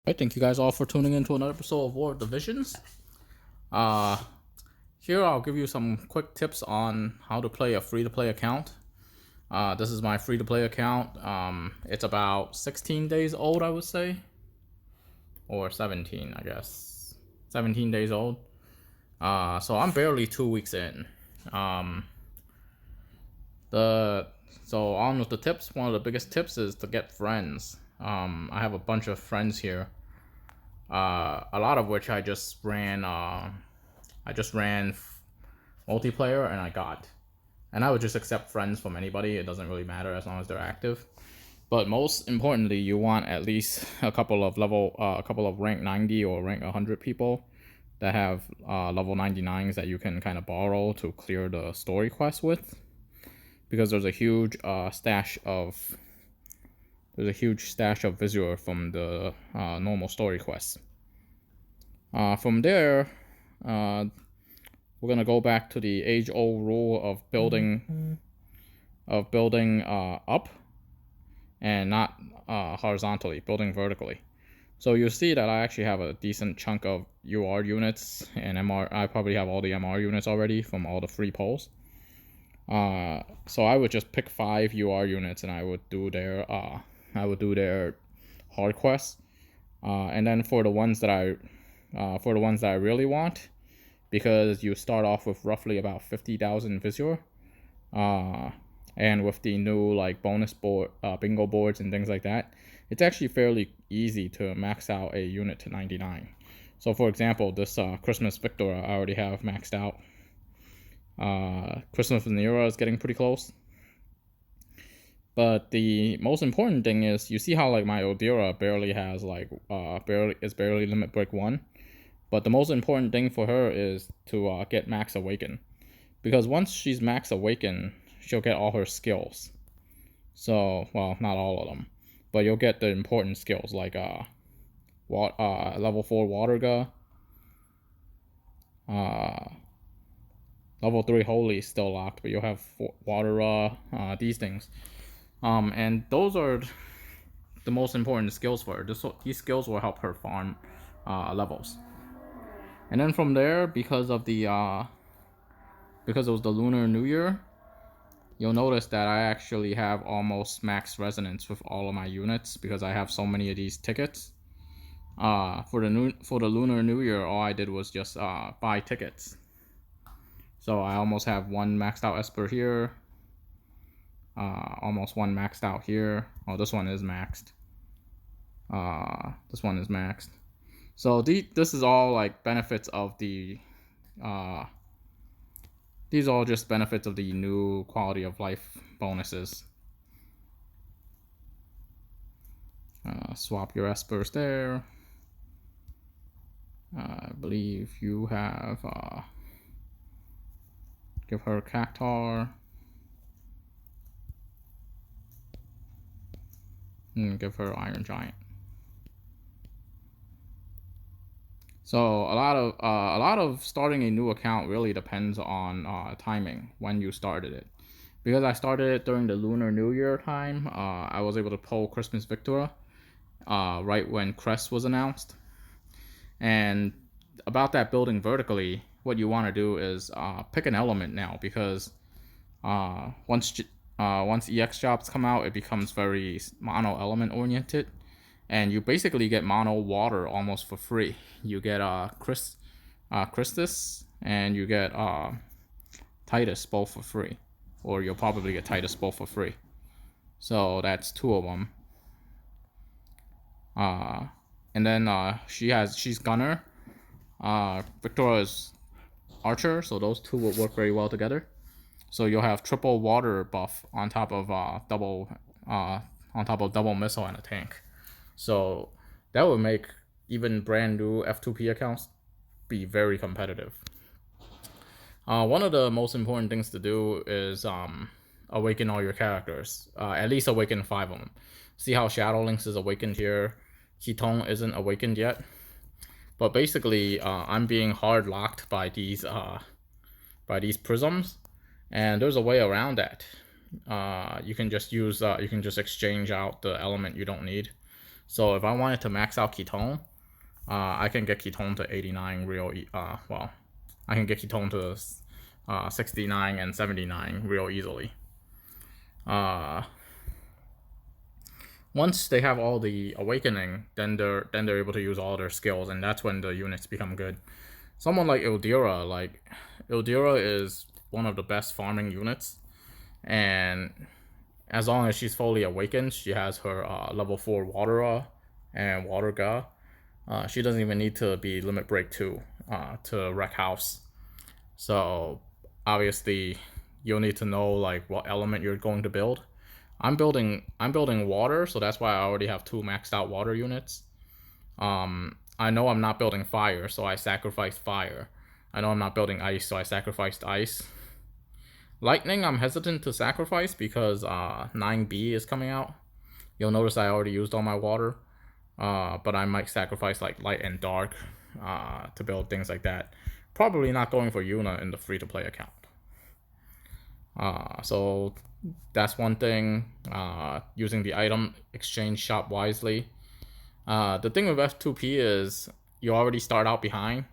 Thank you guys all for tuning in to another episode of War of Divisions. Uh, Here I'll give you some quick tips on how to play a free-to-play account. This is my free-to-play account. It's about 16 days old, I would say. Or 17, I guess. 17 days old. So I'm barely 2 weeks in. So on with the tips, one of the biggest tips is to get friends. I have a bunch of friends here. A lot of which I just ran multiplayer and I got. And I would just accept friends from anybody. It doesn't really matter as long as they're active. But most importantly, you want at least a couple of rank 90 or rank 100 people that have level 99s that you can kind of borrow to clear the story quest with, because there's a huge stash of Visor from the normal story quests. From there, we're gonna go back to the age-old rule of building up and not horizontally, building vertically. So you'll see that I actually have a decent chunk of UR units and MR. I probably have all the MR units already from all the free polls. So I would just pick 5 UR units and I would do their hard quests. And then for the ones that I really want, because you start off with roughly about 50,000 Visor, and with the new like bonus board, bingo boards and things like that, it's actually fairly easy to max out a unit to 99. So for example, this Christmas Victor I already have maxed out. Christmas Nera is getting pretty close. But the most important thing is, you see how like my Odira barely has like barely limit break 1. But the most important thing for her is to get max awaken, because once she's max awaken, she'll get all her skills. So, well, not all of them, but you'll get the important skills like level 4 Waterga, level 3 Holy is still locked, but you'll have Water, these things. And those are the most important skills for her. These skills will help her farm levels. And then from there, because it was the Lunar New Year, you'll notice that I actually have almost max resonance with all of my units because I have so many of these tickets. For the Lunar New Year, all I did was just buy tickets. So I almost have 1 maxed out Esper here. Almost 1 maxed out here. Oh, this one is maxed. This one is maxed. So this is all like benefits of the these are all just benefits of the new quality of life bonuses. Swap your Espers there. I believe you have give her Cactar. And give her Iron Giant. So a lot of starting a new account really depends on timing, when you started it. Because I started it during the Lunar New Year time, I was able to pull Christmas Victor right when Crest was announced. And about that building vertically, what you want to do is pick an element now, because once EX jobs come out, it becomes very mono element oriented. And you basically get mono water almost for free. You get Christus and you get Titus both for free. Or you'll probably get Titus both for free. So that's 2 of them. And then she's Gunner. Victoria is Archer, so those 2 will work very well together. So you'll have triple water buff on top of double missile and a tank. So that would make even brand new F2P accounts be very competitive. One of the most important things to do is awaken all your characters. At least awaken 5 of them. See how Shadow Lynx is awakened here. Keaton isn't awakened yet. But basically, I'm being hard locked by these prisms, and there's a way around that. You can just exchange out the element you don't need. So if I wanted to max out Ketone, I can get Ketone to 89 well, I can get Ketone to 69 and 79 real easily. Once they have all the awakening, then they're able to use all their skills, and that's when the units become good. Someone like Ildira is one of the best farming units, and as long as she's fully awakened, she has her level 4 Water and Water Ga. She doesn't even need to be Limit Break 2 to wreck house. So obviously you'll need to know like what element you're going to build. I'm building water, so that's why I already have 2 maxed out water units. I know I'm not building fire, so I sacrificed fire. I know I'm not building ice, so I sacrificed ice. Lightning, I'm hesitant to sacrifice because 9B is coming out. You'll notice I already used all my water, but I might sacrifice like light and dark to build things like that. Probably not going for Yuna in the free-to-play account. So that's one thing. Using the item exchange shop wisely. The thing with F2P is you already start out behind.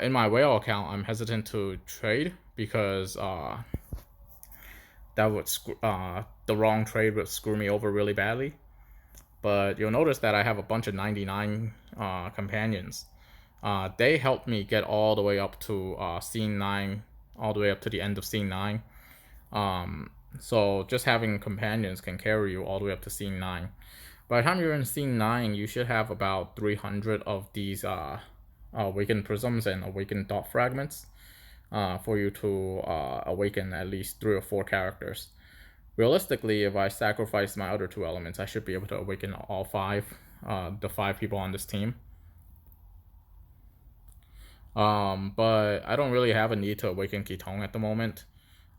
In my whale account, I'm hesitant to trade because that would the wrong trade would screw me over really badly. But you'll notice that I have a bunch of 99 companions. They helped me get all the way up to scene 9, all the way up to the end of scene 9. So just having companions can carry you all the way up to scene 9. By the time you're in scene 9, you should have about 300 of these awakened prisms and awakened thought fragments for you to awaken at least 3 or 4 characters. Realistically, if I sacrifice my other 2 elements, I should be able to awaken all 5, the 5 people on this team. But I don't really have a need to awaken Ketone at the moment.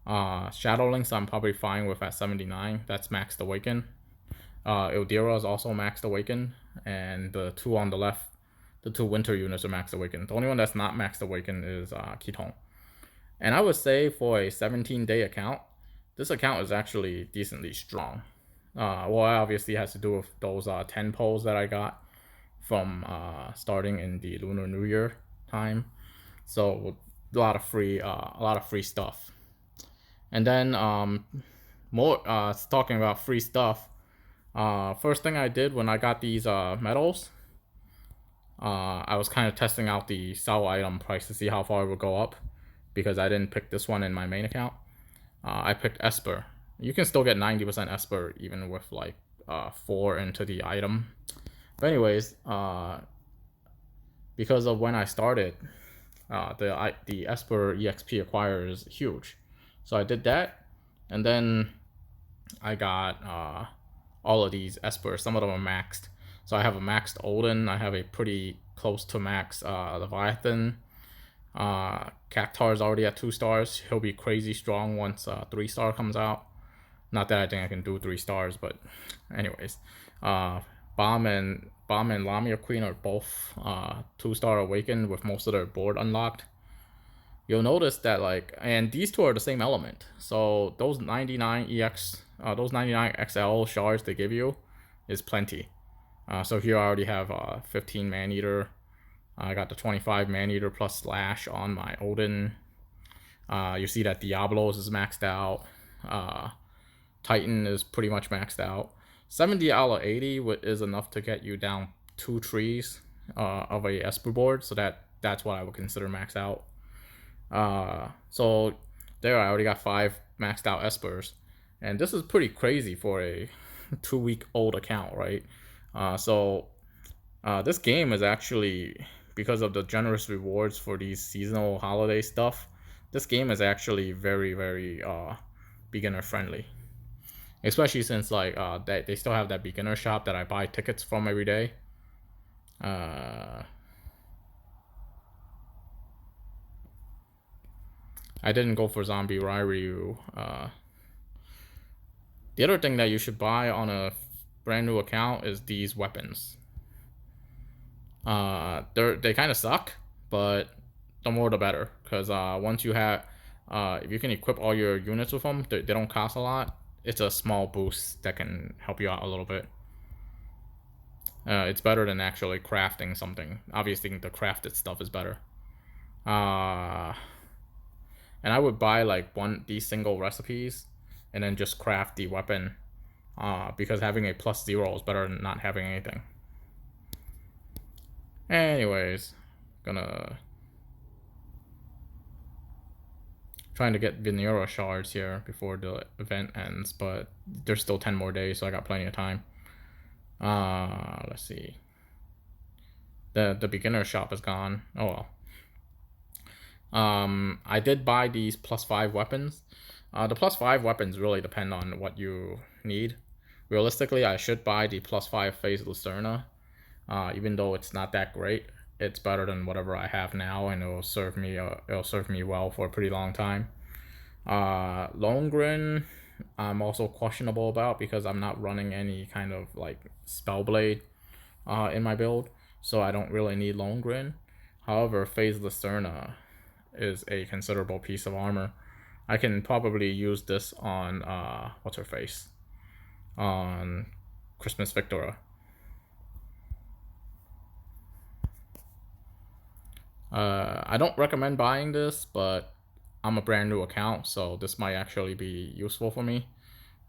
Shadow Links I'm probably fine with at 79. That's maxed awaken. Ildira is also maxed awaken, and the 2 on the left, the 2 winter units are maxed awaken. The only one that's not maxed awaken is Ketone. And I would say for a 17-day account, this account is actually decently strong. Well, it obviously has to do with those 10 polls that I got from starting in the Lunar New Year time. So a lot of free stuff. And then more talking about free stuff. First thing I did when I got these medals, I was kind of testing out the sell item price to see how far it would go up, because I didn't pick this one in my main account. I picked Esper. You can still get 90% Esper even with like 4 into the item. But anyways, because of when I started, the Esper EXP acquire is huge. So I did that, and then I got all of these Espers. Some of them are maxed. So I have a maxed Odin. I have a pretty close to max Leviathan. Cactar is already at 2 stars. He'll be crazy strong once 3-star comes out. Not that I think I can do 3 stars, but anyways, Bomb and Lamia Queen are both 2-star awakened with most of their board unlocked. You'll notice that and these 2 are the same element. So those 99 EX, those 99 XL shards they give you is plenty. So here I already have 15 Man-Eater. I got the 25 Man-Eater plus Slash on my Odin. You see that Diablos is maxed out. Titan is pretty much maxed out. 70 out of 80 is enough to get you down 2 trees of a Esper board. So that's what I would consider maxed out. So there I already got 5 maxed out Espers. And this is pretty crazy for a 2-week-old account, right? This game is actually, because of the generous rewards for these seasonal holiday stuff, this game is actually very, very beginner friendly. Especially since they still have that beginner shop that I buy tickets from every day. I didn't go for Zombie Ryu. The other thing that you should buy on a brand new account is these weapons. They kind of suck, but the more the better, because once you have, if you can equip all your units with them, they don't cost a lot. It's a small boost that can help you out a little bit. It's better than actually crafting something. Obviously, the crafted stuff is better. And I would buy like these single recipes and then just craft the weapon. Because having a +0 is better than not having anything. Anyways, gonna trying to get Venera shards here before the event ends, but there's still 10 more days, so I got plenty of time. Let's see. The beginner shop is gone. Oh well. I did buy these +5 weapons. The +5 weapons really depend on what you need. Realistically, I should buy the +5 phase Lucerna. Even though it's not that great, it's better than whatever I have now, and it'll serve me well for a pretty long time. Longren, I'm also questionable about because I'm not running any kind of like Spellblade in my build, so I don't really need Longren. However, Phase Lucerna is a considerable piece of armor. I can probably use this on what's her face, on Christmas Victoria. I don't recommend buying this, but I'm a brand new account, so this might actually be useful for me.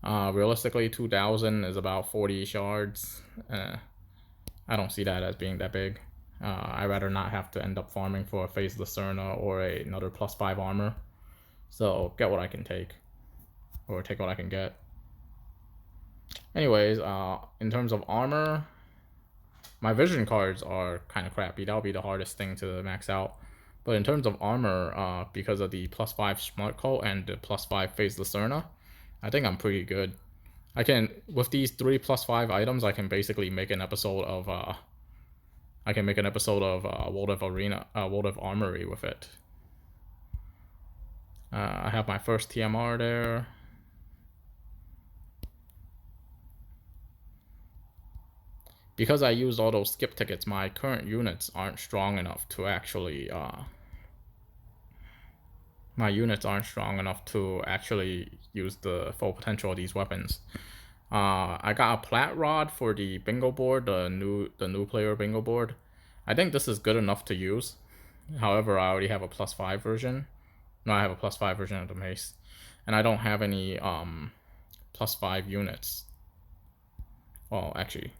Realistically, 2,000 is about 40 shards. I don't see that as being that big. I'd rather not have to end up farming for a Phase Lucerna or another +5 armor. So get what I can take, or take what I can get. Anyways, in terms of armor, my vision cards are kind of crappy. That'll be the hardest thing to max out. But in terms of armor, because of the +5 Smart Coat and the +5 Phase Lucerna, I think I'm pretty good. I can, with these 3 +5 items, I can basically make an episode of World of Arena, World of Armory with it. I have my first TMR there. Because I used all those skip tickets, my current units aren't strong enough to actually use the full potential of these weapons. I got a plat rod for the bingo board, the new player bingo board. I think this is good enough to use. However, I already have a +5 version. No, I have a +5 version of the mace, and I don't have any +5 units. Well, actually,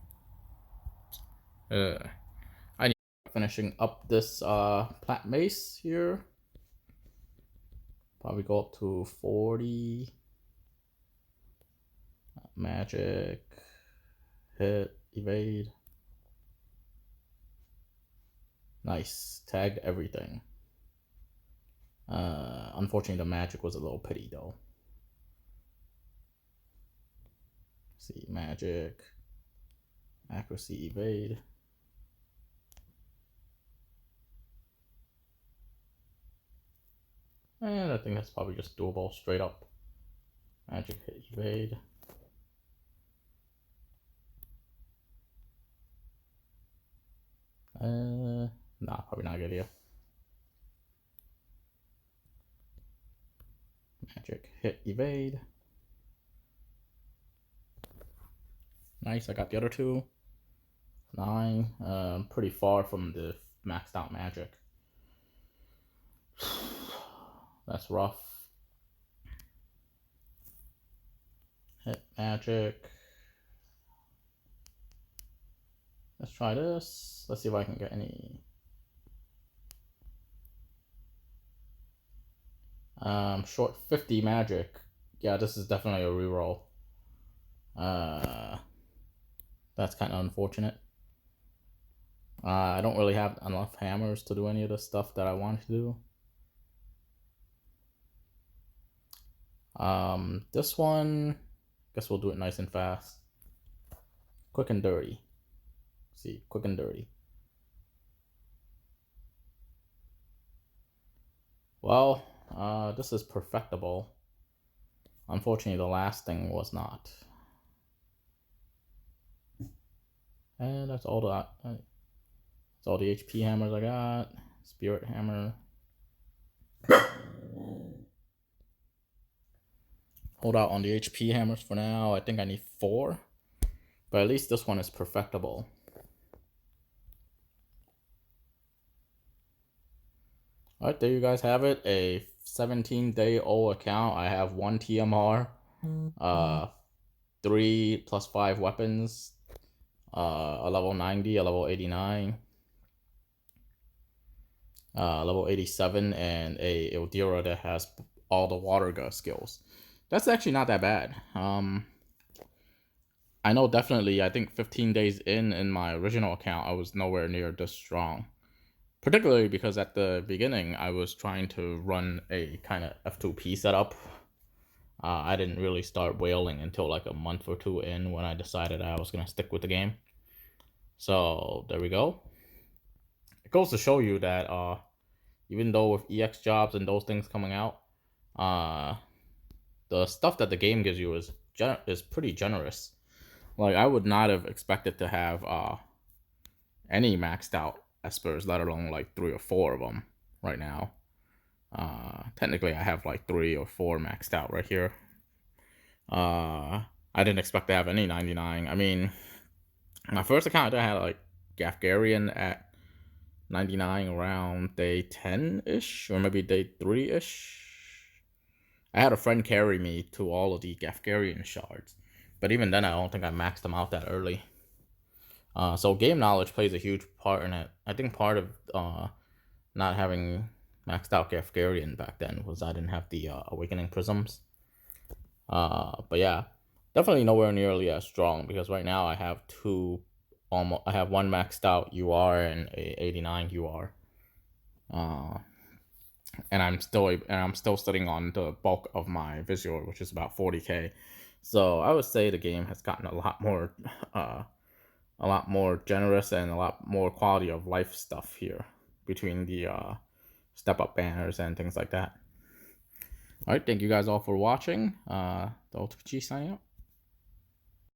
I need to finishing up this plat mace here. Probably go up to 40. Magic, hit, evade. Nice, tagged everything. Unfortunately, the magic was a little pity though. Let's see, magic, accuracy, evade. And I think that's probably just doable straight up. Magic, hit, evade. Nah, probably not a good idea. Magic, hit, evade. Nice, I got the other two. 9. Pretty far from the maxed out magic. That's rough. Hit, magic. Let's try this. Let's see if I can get any. Short 50 magic. Yeah, this is definitely a reroll. That's kind of unfortunate. I don't really have enough hammers to do any of the stuff that I want to do. This one, guess we'll do it nice and fast. Quick and dirty. See, quick and dirty. Well, this is perfectable. Unfortunately, the last thing was not. And that's all the HP hammers I got. Spirit hammer. Hold out on the HP hammers for now. I think I need 4. But at least this one is perfectable. Alright, there you guys have it. A 17-day-old account. I have 1 TMR, 3 plus 5 weapons, a level 90, a level 89, level 87, and a Ildira that has all the water gun skills. That's actually not that bad. I know definitely, I think 15 days in my original account, I was nowhere near this strong. Particularly because at the beginning, I was trying to run a kind of F2P setup. I didn't really start whaling until like a month or two in when I decided I was going to stick with the game. So there we go. It goes to show you that even though with EX jobs and those things coming out, the stuff that the game gives you is pretty generous. Like, I would not have expected to have any maxed out espers, let alone like 3 or 4 of them right now. Technically, I have like 3 or 4 maxed out right here. I didn't expect to have any 99. I mean, my first account I had like Gafgarian at 99 around day 10-ish, or maybe day 3-ish. I had a friend carry me to all of the Gafgarian shards, but even then I don't think I maxed them out that early. So game knowledge plays a huge part in it. I think part of not having maxed out Gafgarian back then was I didn't have the Awakening Prisms. But yeah, definitely nowhere nearly as strong, because right now I have I have 1 maxed out UR and a 89 UR. And I'm still sitting on the bulk of my visual, which is about 40k. So I would say the game has gotten a lot more generous and a lot more quality of life stuff here between the step up banners and things like that. All right, thank you guys all for watching. The F2P signing out.